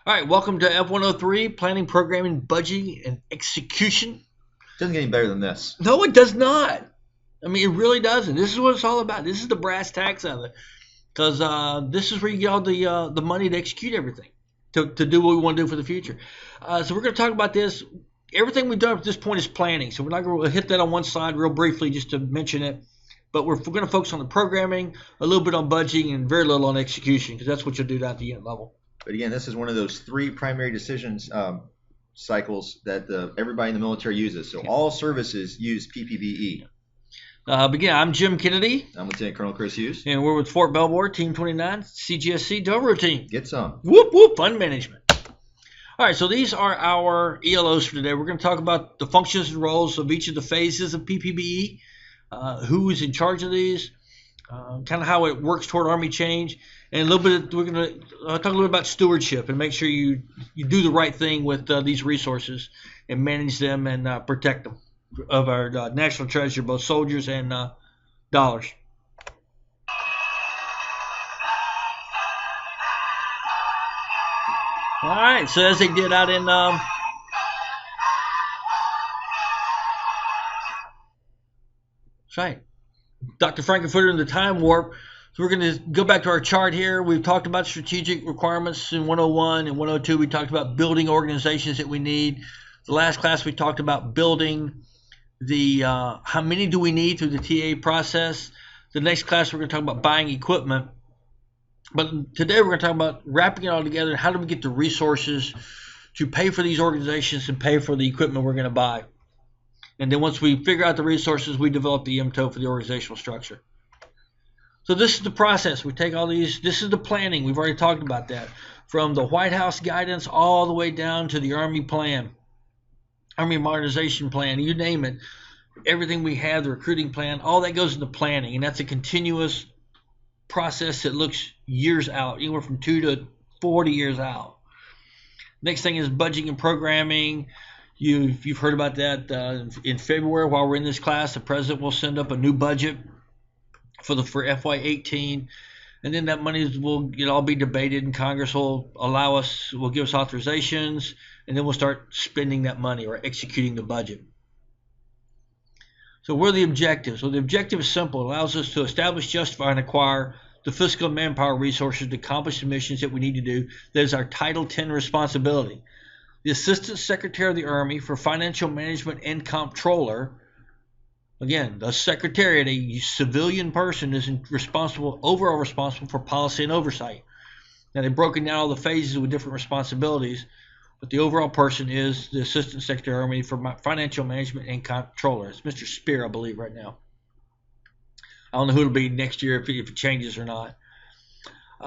All right, welcome to F103, Planning, Programming, Budgeting, and Execution. Doesn't get any better than this. No, it does not. I mean, it really doesn't. This is what it's all about. This is the brass tacks of it. Because this is where you get all the money to execute everything, to do what we want to do for the future. So we're going to talk about this. Everything we've done up to this point is planning. So we're not going to hit that on one slide real briefly just to mention it. But we're going to focus on the programming, a little bit on budgeting, and very little on execution, because that's what you'll do down at the unit level. But again, this is one of those three primary decisions cycles that everybody in the military uses. So all services use PPBE. Again, I'm Jim Kennedy. I'm Lieutenant Colonel Chris Hughes. And we're with Fort Belvoir, Team 29, CGSC Dover Team. Get some. Whoop, whoop, fund management. All right, so these are our ELOs for today. We're going to talk about the functions and roles of each of the phases of PPBE, who is in charge of these, kind of how it works toward Army change, and a little bit. We're going to talk a little bit about stewardship and make sure you do the right thing with these resources and manage them and protect them of our national treasure, both soldiers and dollars. All right, so as they did out in that's right, Dr. Frankenfurter in the Time Warp. So we're going to go back to our chart here. We've talked about strategic requirements in 101 and 102. We talked about building organizations that we need. The last class we talked about building the how many do we need through the TA process. The next class we're going to talk about buying equipment. But today we're going to talk about wrapping it all together and how do we get the resources to pay for these organizations and pay for the equipment we're going to buy. And then once we figure out the resources, we develop the MTO for the organizational structure. So this is the process. We take all these. This is the planning. We've already talked about that. From the White House guidance all the way down to the Army plan, Army modernization plan, you name it. Everything we have, the recruiting plan, all that goes into planning. And that's a continuous process that looks years out, anywhere from 2 to 40 years out. Next thing is budgeting and programming. You've heard about that in February. While we're in this class, the president will send up a new budget for FY18, and then that money will all be debated, and Congress will give us authorizations, and then we'll start spending that money or executing the budget. So what are the objectives? Well, the objective is simple. It allows us to establish, justify, and acquire the fiscal and manpower resources to accomplish the missions that we need to do. That is our Title 10 responsibility. The Assistant Secretary of the Army for Financial Management and Comptroller, again, the Secretariat, a civilian person, is overall responsible for policy and oversight. Now, they've broken down all the phases with different responsibilities, but the overall person is the Assistant Secretary of the Army for Financial Management and Comptroller. It's Mr. Spear, I believe, right now. I don't know who it'll be next year if it changes or not.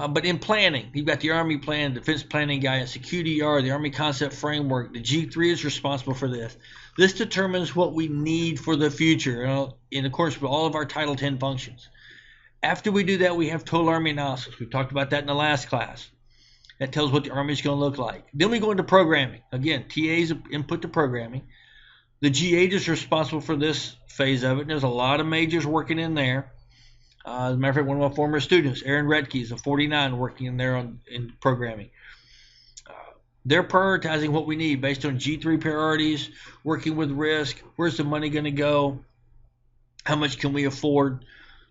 But in planning, you've got the Army plan, Defense Planning Guidance, the QDR, the Army Concept Framework. The G3 is responsible for this. This determines what we need for the future in accordance with all of our Title 10 functions. After we do that, we have total Army analysis. We talked about that in the last class. That tells what the Army is going to look like. Then we go into programming. Again, TA is input to programming. The G8 is responsible for this phase of it. And there's a lot of majors working in there. As a matter of fact, one of my former students, Aaron Redke, is a 49 working in there in programming. They're prioritizing what we need based on G3 priorities, working with risk, where's the money going to go, how much can we afford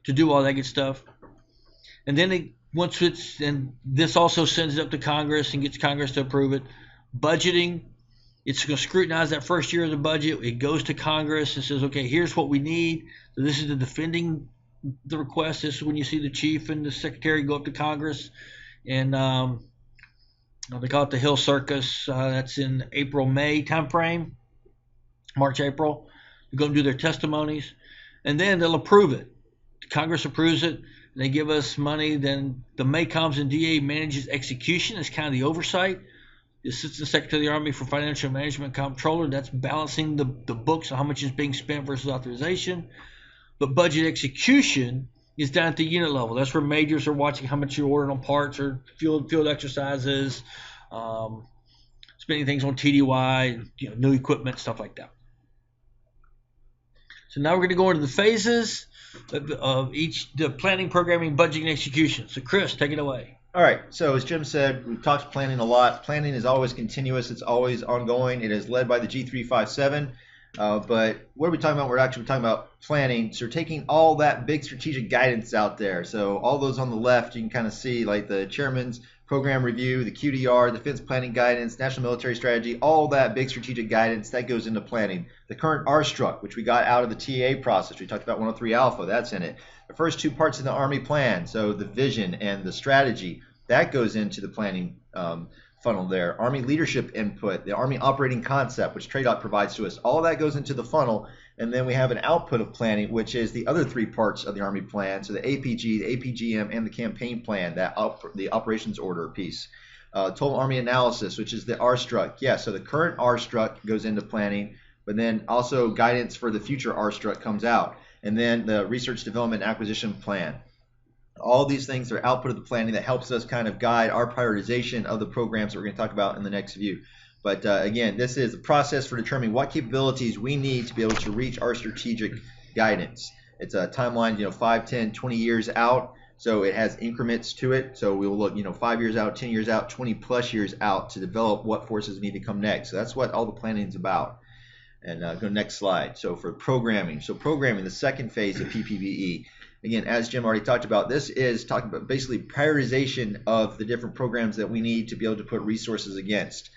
to do all that good stuff. And then this also sends it up to Congress and gets Congress to approve it. Budgeting, it's going to scrutinize that first year of the budget. It goes to Congress and says, okay, here's what we need. So this is the defending the request. This is when you see the chief and the secretary go up to Congress, and they call it the Hill Circus. That's in April-May timeframe, March, April. They go and do their testimonies, and then they'll approve it. Congress approves it, and they give us money. Then the MACOMs and DA manages execution. It's kind of the oversight. The Assistant Secretary of the Army for Financial Management Comptroller, that's balancing the books on how much is being spent versus authorization. But budget execution is down at the unit level. That's where majors are watching how much you're ordering on parts or field exercises, spending things on TDY, new equipment, stuff like that. So now we're going to go into the phases of the planning, programming, budgeting, and execution. So Chris, take it away. All right, so as Jim said, we've talked planning a lot. Planning is always continuous. It's always ongoing. It is led by the G357. But what are we talking about? We're actually talking about planning. So we're taking all that big strategic guidance out there. So all those on the left, you can kind of see like the chairman's program review, the QDR, defense planning guidance, national military strategy, all that big strategic guidance that goes into planning. The current R-Struct, which we got out of the TAA process. We talked about 103 Alpha, that's in it. The first two parts of the Army plan, so the vision and the strategy, that goes into the planning funnel there. Army leadership input, the Army operating concept, which TRADOC provides to us, all that goes into the funnel. And then we have an output of planning, which is the other three parts of the Army plan. So the APG, the APGM, and the campaign plan, the operations order piece. Total Army analysis, which is the R-Struct. Yeah, so the current R-Struct goes into planning, but then also guidance for the future R-Struct comes out. And then the research development acquisition plan. All these things are output of the planning that helps us kind of guide our prioritization of the programs that we're going to talk about in the next view. But again, this is a process for determining what capabilities we need to be able to reach our strategic guidance. It's a timeline, 5, 10, 20 years out. So it has increments to it. So we'll look, 5 years out, 10 years out, 20 plus years out to develop what forces need to come next. So that's what all the planning is about. And go next slide. So for programming, the second phase of PPBE. Again, as Jim already talked about, this is talking about basically prioritization of the different programs that we need to be able to put resources against.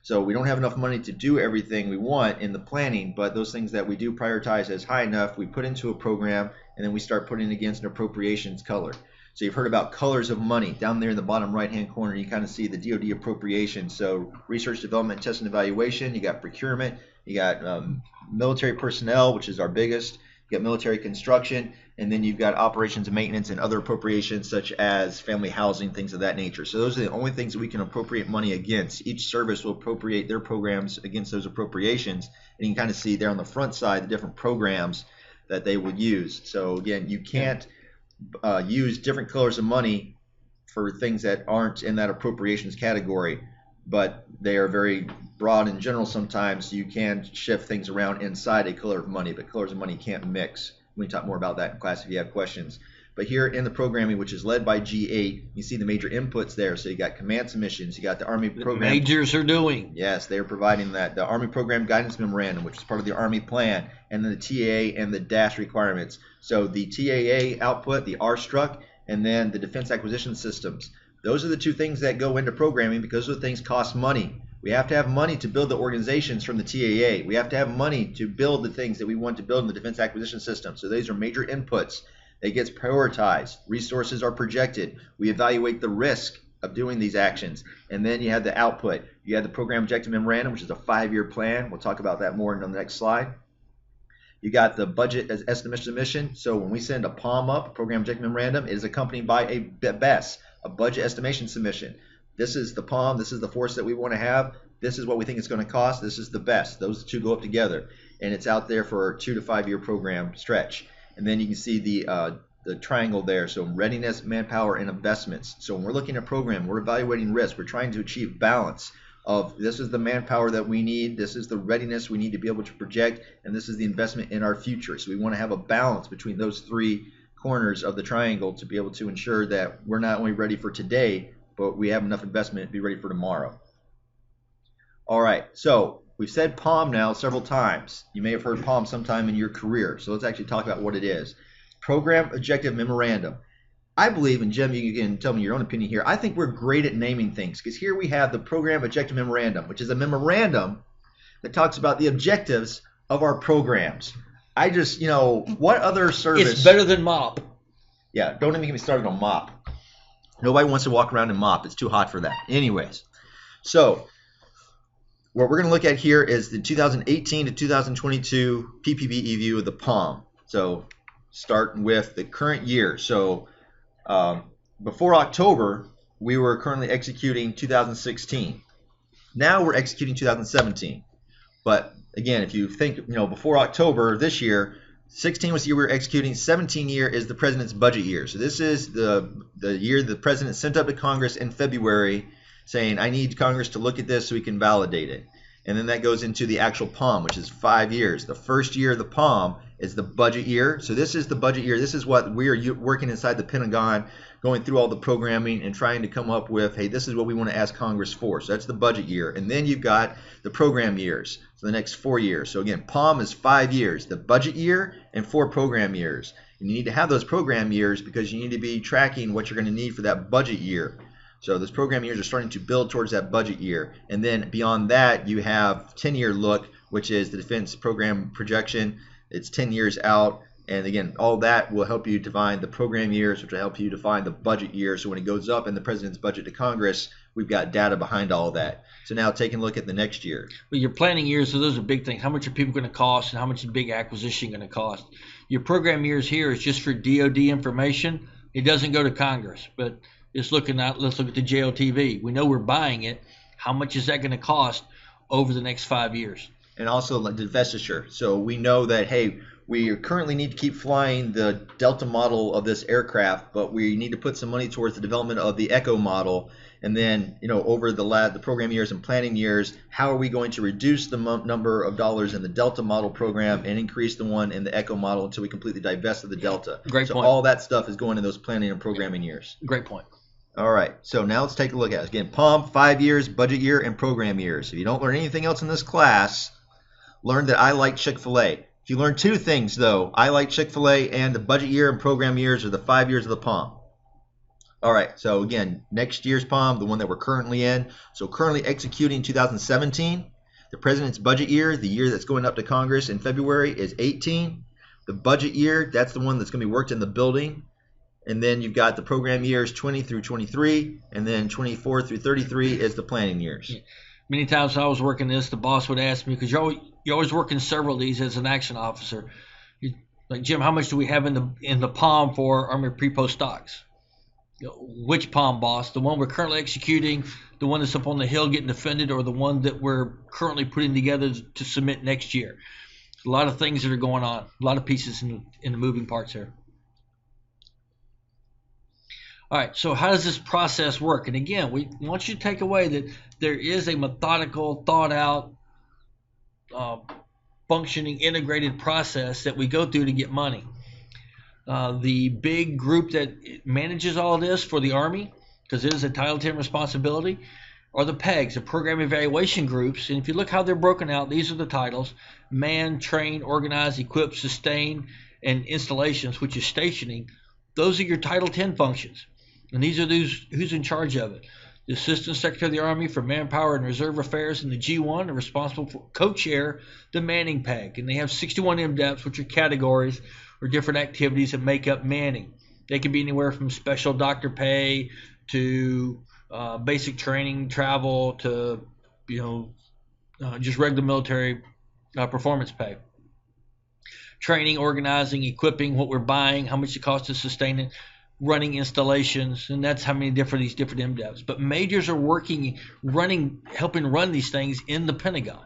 So we don't have enough money to do everything we want in the planning, but those things that we do prioritize as high enough, we put into a program, and then we start putting against an appropriations color. So you've heard about colors of money. Down there in the bottom right-hand corner, you kind of see the DoD appropriation. So research, development, test, and evaluation. You got procurement. You got military personnel, which is our biggest. You got military construction, and then you've got operations and maintenance and other appropriations such as family housing, things of that nature. So those are the only things that we can appropriate money against. Each service will appropriate their programs against those appropriations, and you can kind of see there on the front side the different programs that they would use. So again, you can't use different colors of money for things that aren't in that appropriations category, but they are very broad in general. Sometimes you can shift things around inside a color of money, but colors of money can't mix. We can talk more about that in class if you have questions. But here in the programming, which is led by G8, you see the major inputs there. So you got command submissions, you got the Army program. The majors are doing. Yes, they're providing that. The Army Program Guidance Memorandum, which is part of the Army Plan, and then the TAA and the DASH requirements. So the TAA output, the R-Struct, and then the Defense Acquisition Systems. Those are the two things that go into programming because those things cost money. We have to have money to build the organizations from the TAA. We have to have money to build the things that we want to build in the Defense Acquisition System. So these are major inputs. It gets prioritized. Resources are projected. We evaluate the risk of doing these actions. And then you have the output. You have the Program Objective Memorandum, which is a 5-year plan. We'll talk about that more in the next slide. You got the budget as estimate submission. So when we send a POM up, Program Objective Memorandum, it is accompanied by a BES, a budget estimation submission. This is the POM. This is the force that we want to have. This is what we think it's going to cost. This is the BES. Those two go up together. And it's out there for a 2 to 5 year program stretch. And then you can see the triangle there. So readiness, manpower, and investments. So when we're looking at program, we're evaluating risk. We're trying to achieve balance of this is the manpower that we need, this is the readiness we need to be able to project, and this is the investment in our future. So we want to have a balance between those three corners of the triangle to be able to ensure that we're not only ready for today, but we have enough investment to be ready for tomorrow. All right, so we've said POM now several times. You may have heard POM sometime in your career. So let's actually talk about what it is. Program Objective Memorandum. I believe, and Jim, you can tell me your own opinion here, I think we're great at naming things because here we have the Program Objective Memorandum, which is a memorandum that talks about the objectives of our programs. I just, what other service? It's better than MOP. Yeah, don't even get me started on MOP. Nobody wants to walk around in MOP. It's too hot for that. Anyways, so what we're going to look at here is the 2018 to 2022 PPBE view of the POM. So start with the current year. So before October, we were currently executing 2016. Now we're executing 2017. But again, if you think, before October this year, 16 was the year we were executing. 17 year is the president's budget year. So this is the year the president sent up to Congress in February saying, I need Congress to look at this so we can validate it. and then that goes into the actual POM, which is 5 years. The first year of the POM is the budget year. So this is the budget year. This is what we are working inside the Pentagon, going through all the programming and trying to come up with, hey, this is what we want to ask Congress for. So that's the budget year. And then you've got the program years, so the next 4 years. So again, POM is 5 years, the budget year and 4 program years. And you need to have those program years because you need to be tracking what you're going to need for that budget year. So those program years are starting to build towards that budget year. And then beyond that, you have 10-year look, which is the defense program projection. It's 10 years out. And again, all that will help you define the program years, which will help you define the budget year. So when it goes up in the president's budget to Congress, we've got data behind all of that. So now taking a look at the next year. Well, your planning years, so those are big things. How much are people going to cost and how much is big acquisition going to cost? Your program years here is just for DOD information. It doesn't go to Congress, but it's looking at, let's look at the JLTV. We know we're buying it. How much is that going to cost over the next 5 years? And also the divestiture. So we know that, hey, we currently need to keep flying the Delta model of this aircraft, but we need to put some money towards the development of the Echo model. And then, over the program years and planning years, how are we going to reduce the number of dollars in the Delta model program and increase the one in the Echo model until we completely divest of the Delta? Great point. So all that stuff is going in those planning and programming years. Great point. All right, so now let's take a look at it. Again, POM, 5 years, budget year, and program years. If you don't learn anything else in this class, learn that I like Chick-fil-A. If you learn 2 things, though, I like Chick-fil-A and the budget year and program years are the 5 years of the POM. All right, so again, next year's POM, the one that we're currently in. So currently executing 2017. The president's budget year, the year that's going up to Congress in February, is 18. The budget year, that's the one that's going to be worked in the building. And then you've got the program years 20 through 23, and then 24 through 33 is the planning years. Many times when I was working this, the boss would ask me, because you're always working several of these as an action officer. Like, Jim, how much do we have in the POM for Army pre-post stocks? Which POM, boss? The one we're currently executing, the one that's up on the hill getting defended, or the one that we're currently putting together to submit next year? A lot of things that are going on, a lot of pieces in the moving parts here. All right, so how does this process work? And again, we want you to take away that there is a methodical, thought-out, functioning, integrated process that we go through to get money. The big group that manages all this for the Army, because it is a Title 10 responsibility, are the PEGs, the Program Evaluation Groups. And if you look how they're broken out, these are the titles: Man, Train, Organize, Equip, Sustain, and Installations, which is stationing. Those are your Title 10 functions. And these are who's in charge of it. The Assistant Secretary of the Army for Manpower and Reserve Affairs and the G1 are responsible for co-chair the Manning PEG. And they have 61 MDEPs, which are categories or different activities that make up Manning. They can be anywhere from special doctor pay to basic training, travel, to just regular military performance pay. Training, organizing, equipping, what we're buying, how much it costs to sustain it, running installations, and that's how many these different MDEPs. But majors are helping run these things in the Pentagon.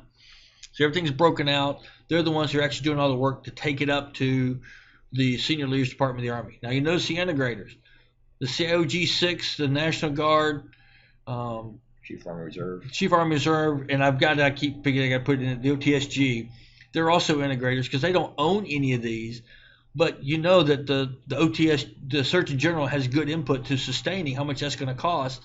So everything's broken out. They're the ones who are actually doing all the work to take it up to the Senior Leaders Department of the Army. Now you notice the integrators, the CIOG-6, the National Guard, Chief Army Reserve, and I got to put it in the OTSG. They're also integrators because they don't own any of these. But you know that the OTS, the Surgeon General, has good input to sustaining how much that's going to cost,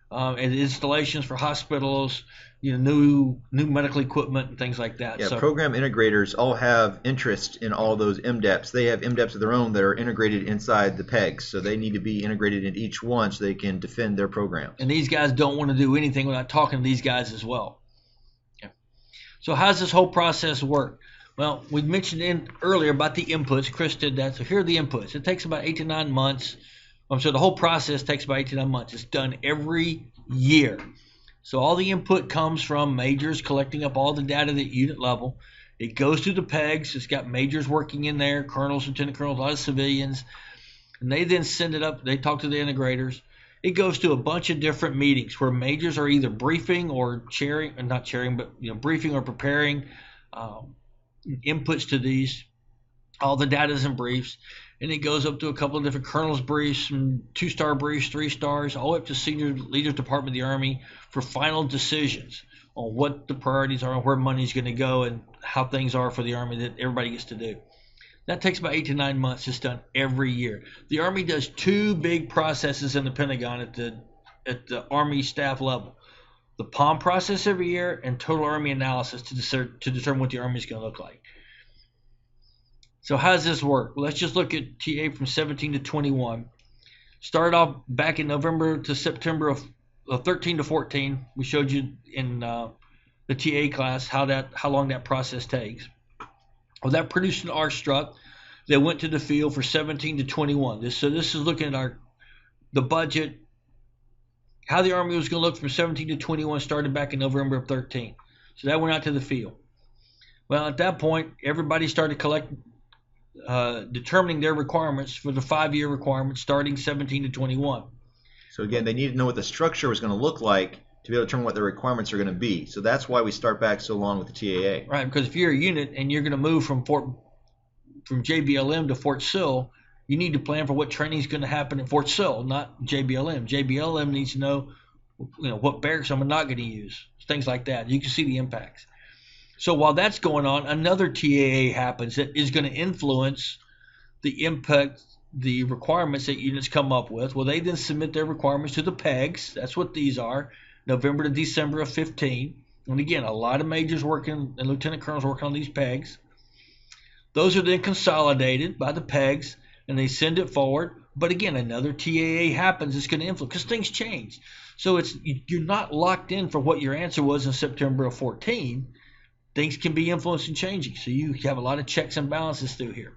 and installations for hospitals, new medical equipment and things like that. Yeah, so, program integrators all have interest in all those MDEPs. They have MDEPs of their own that are integrated inside the PEGs, so they need to be integrated in each one so they can defend their program. And these guys don't want to do anything without talking to these guys as well. Yeah. So how does this whole process work? Well, we mentioned earlier about the inputs. Chris did that. So here are the inputs. It takes about 8 to 9 months. So the whole process takes about 8 to 9 months. It's done every year. So all the input comes from majors collecting up all the data at unit level. It goes to the PEGs. It's got majors working in there, colonels, lieutenant colonels, a lot of civilians. And they then send it up. They talk to the integrators. It goes to a bunch of different meetings where majors are either briefing or chairing, not chairing, but briefing or preparing inputs to these. All the data is in briefs, and it goes up to a couple of different colonels briefs, and 2-star briefs, 3 stars, all up to Senior Leaders Department of the Army for final decisions. on what the priorities are, and where money's going to go, and how things are for the Army that everybody gets to do. That takes about 8 to 9 months. It's done every year. The Army does 2 big processes in the Pentagon at the Army staff level: the POM process every year, and total Army analysis to determine what the Army is going to look like. So how does this work? Well, let's just look at TA from 17 to 21. Started off back in November to September of 13 to 14. We showed you in the TA class how long that process takes. Well, that produced an R struct that went to the field for 17 to 21. This is looking at the budget, how the Army was going to look from 17 to 21, started back in November of 13. So that went out to the field. Well, at that point, everybody started determining their requirements for the 5-year requirements starting 17 to 21. So again, they need to know what the structure was going to look like to be able to determine what the requirements are going to be. So that's why we start back so long with the TAA. Right, because if you're a unit and you're going to move from JBLM to Fort Sill, you need to plan for what training is going to happen at Fort Sill, not JBLM. JBLM needs to know, what barracks I'm not going to use, things like that. You can see the impacts. So while that's going on, another TAA happens that is going to influence the impact, the requirements that units come up with. Well, they then submit their requirements to the PEGs. That's what these are, November to December of 15. And again, a lot of majors working and lieutenant colonels working on these PEGs. Those are then consolidated by the PEGs, and they send it forward. But again, another TAA happens. It's going to influence because things change. So you're not locked in for what your answer was in September of 14. Things can be influenced and changing. So you have a lot of checks and balances through here.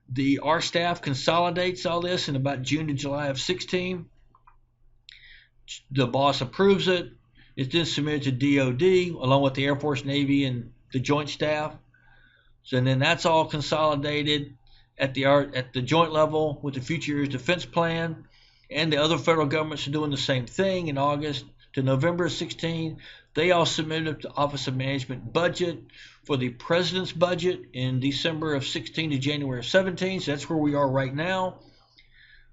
The R staff consolidates all this in about June to July of 16. The boss approves it. It's then submitted to DOD along with the Air Force, Navy, and the Joint Staff. So then that's all consolidated at the joint level with the Future Years Defense Plan, and the other federal governments are doing the same thing. In August to November of 16, they all submitted to Office of Management budget for the President's budget in December of 16 to January of 17. So that's where we are right now.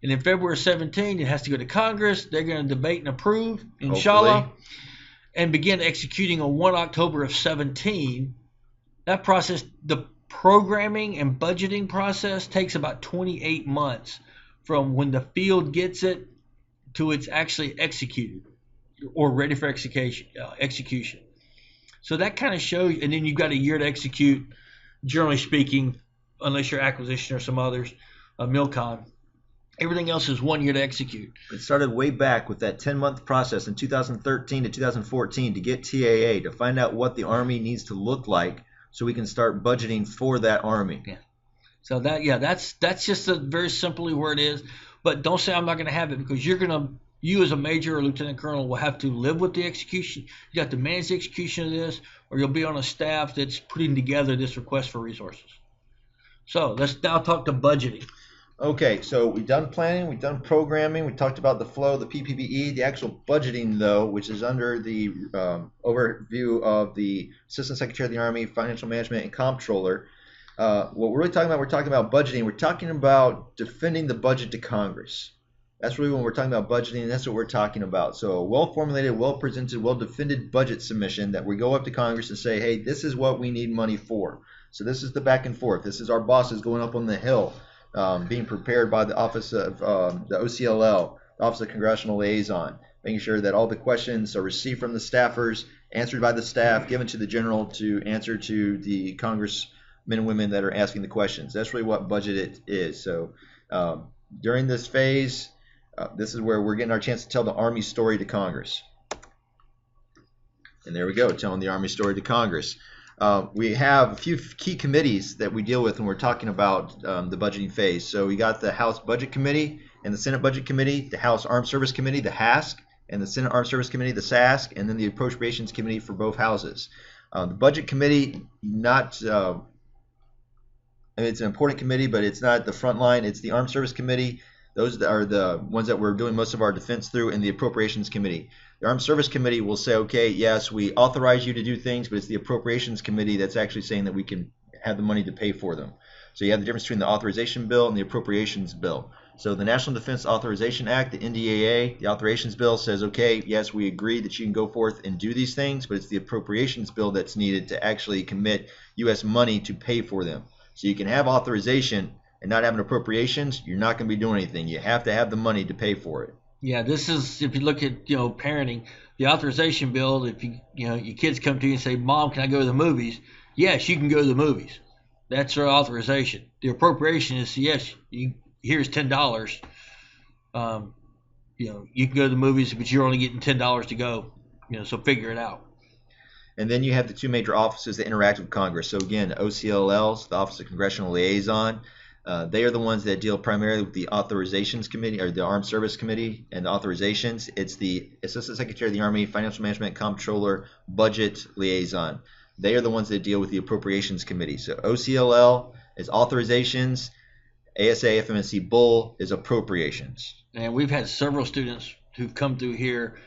And in February of 17, it has to go to Congress. They're going to debate and approve, inshallah, hopefully, and begin executing on 1 October of 17. That process, the programming and budgeting process, takes about 28 months from when the field gets it to it's actually executed or ready for execution. So that kind of shows, and then you've got a year to execute, generally speaking, unless you're acquisition or some others, Milcon. Everything else is 1 year to execute. It started way back with that 10-month process in 2013 to 2014 to get TAA, to find out what the Army needs to look like so we can start budgeting for that Army. Yeah. So that's just very simply where it is. But don't say I'm not going to have it, because you as a major or lieutenant colonel will have to live with the execution. You have to manage the execution of this, or you'll be on a staff that's putting together this request for resources. So let's now talk to budgeting. Okay, so we've done planning, we've done programming, we talked about the flow, the PPBE, the actual budgeting, though, which is under the overview of the Assistant Secretary of the Army, Financial Management, and Comptroller. What we're really talking about budgeting. We're talking about defending the budget to Congress. That's really when we're talking about budgeting, and that's what we're talking about. So a well-formulated, well-presented, well-defended budget submission that we go up to Congress and say, hey, this is what we need money for. So this is the back and forth. This is our bosses going up on the Hill, being prepared by the Office of the OCLL, the Office of Congressional Liaison, making sure that all the questions are received from the staffers, answered by the staff, given to the general to answer to the congressmen and women that are asking the questions. That's really what budget it is. So during this phase, this is where we're getting our chance to tell the Army story to Congress. And there we go, telling the Army story to Congress. We have a few key committees that we deal with when we're talking about the budgeting phase. So we got the House Budget Committee and the Senate Budget Committee, the House Armed Service Committee, the HASC, and the Senate Armed Service Committee, the SASC, and then the Appropriations Committee for both houses. The Budget Committee, it's an important committee, but it's not the front line. It's the Armed Service Committee. Those are the ones that we're doing most of our defense through, in the Appropriations Committee. The Armed Service Committee will say, okay, yes, we authorize you to do things, but it's the Appropriations Committee that's actually saying that we can have the money to pay for them. So you have the difference between the authorization bill and the appropriations bill. So the National Defense Authorization Act, the NDAA, the authorizations bill says, okay, yes, we agree that you can go forth and do these things, but it's the appropriations bill that's needed to actually commit U.S. money to pay for them. So you can have authorization and not having appropriations, you're not going to be doing anything. You have to have the money to pay for it. Yeah, this is, if you look at, parenting, the authorization bill, if your kids come to you and say, Mom, can I go to the movies? Yes, you can go to the movies. That's our authorization. The appropriation is, yes, here's $10. You can go to the movies, but you're only getting $10 to go. So figure it out. And then you have the two major offices that interact with Congress. So again, OCLLs, the Office of Congressional Liaison, they are the ones that deal primarily with the Authorizations Committee, or the Armed Service Committee, and the authorizations. It's the Assistant Secretary of the Army, Financial Management, Comptroller, Budget Liaison. They are the ones that deal with the Appropriations Committee. So OCLL is authorizations, ASA, FMNC, Bull is appropriations. And we've had several students who've come through here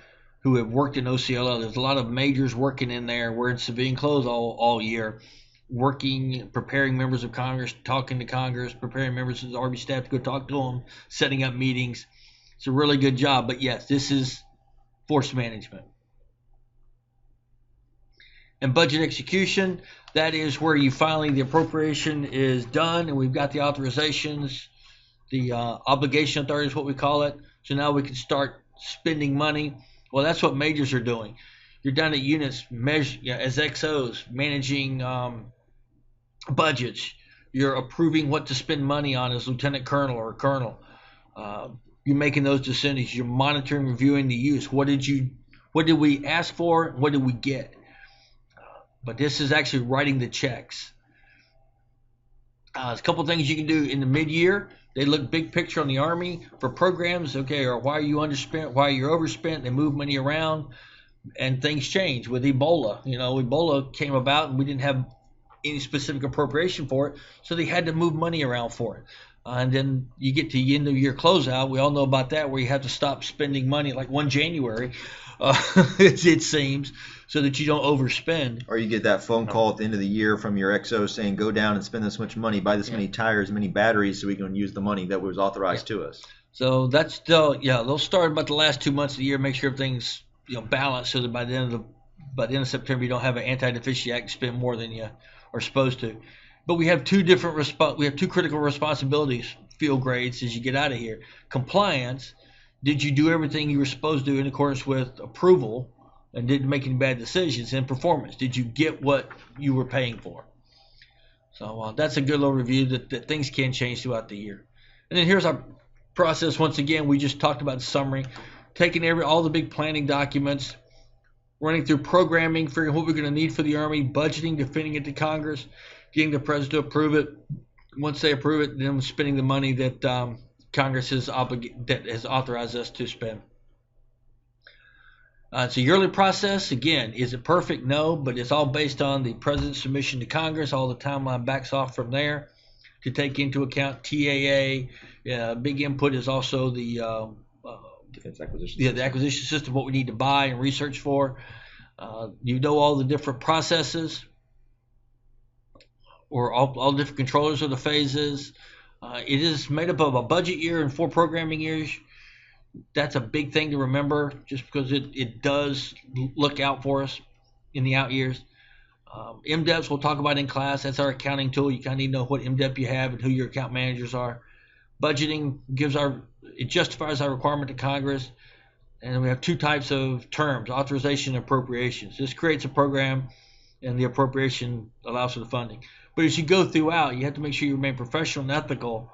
who have worked in OCLL. There's a lot of majors working in there, wearing civilian clothes all year, working, preparing members of Congress, talking to Congress, preparing members of the Army staff to go talk to them, setting up meetings. It's a really good job. But yes, this is force management. And budget execution, that is where you finally, the appropriation is done and we've got the authorizations, the obligation authority is what we call it. So now we can start spending money. Well, that's what majors are doing. You're down at units as XOs, managing budgets. You're approving what to spend money on as lieutenant colonel or colonel. You're making those decisions. You're monitoring, reviewing the use. What did we ask for? What did we get? But this is actually writing the checks. There's a couple things you can do in the mid-year. They look big picture on the Army for programs. Okay, or why are you underspent? Why are you overspent? They move money around, and things change. With Ebola, Ebola came about, and we didn't have any specific appropriation for it, so they had to move money around for it. And then you get to the end of year closeout. We all know about that, where you have to stop spending money like 1 January, it seems, so that you don't overspend. Or you get that phone call at the end of the year from your XO saying, go down and spend this much money, buy this many tires, many batteries, so we can use the money that was authorized to us. So that's still, they'll start about the last 2 months of the year, make sure everything's balanced, so that by the end of September you don't have an anti-deficiency act to spend more than you are supposed to. But we have two critical responsibilities, field grades, as you get out of here. Compliance. Did you do everything you were supposed to do in accordance with approval and didn't make any bad decisions? And performance. Did you get what you were paying for? So that's a good little review that things can change throughout the year. And then here's our process. Once again, we just talked about the summary. Taking all the big planning documents, running through programming, figuring what we're going to need for the Army, budgeting, defending it to Congress, getting the President to approve it. Once they approve it, then spending the money that Congress has authorized us to spend. It's a yearly process. Again, is it perfect? No, but it's all based on the President's submission to Congress. All the timeline backs off from there to take into account TAA. Big input is also the Defense acquisition. Yeah, the acquisition system, what we need to buy and research for. All the different processes, or all the different controllers of the phases. It is made up of a budget year and 4 programming years. That's a big thing to remember, just because it does look out for us in the out years. MDEPs we'll talk about in class. That's our accounting tool. You kind of need to know what MDEP you have and who your account managers are. Budgeting it justifies our requirement to Congress. And we have 2 types of terms, authorization and appropriations. This creates a program, and the appropriation allows for the funding. But as you go throughout, you have to make sure you remain professional and ethical,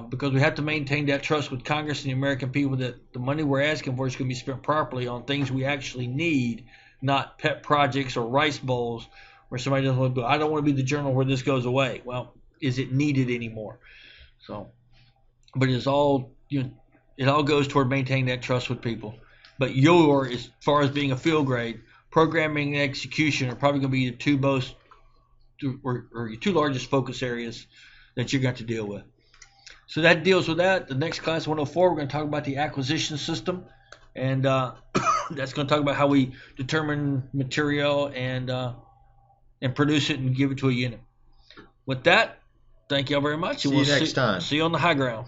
because we have to maintain that trust with Congress and the American people that the money we're asking for is going to be spent properly on things we actually need, not pet projects or rice bowls where somebody doesn't want to go, I don't want to be the journal where this goes away. Well, is it needed anymore? But it's all, it all goes toward maintaining that trust with people. But as far as being a field grade, programming and execution are probably going to be your 2 most, or your 2 largest focus areas that you're going to deal with. So that deals with that. The next class, 104, we're going to talk about the acquisition system, and that's going to talk about how we determine material and produce it and give it to a unit. With that, thank you all very much. See you next time. See you on the high ground.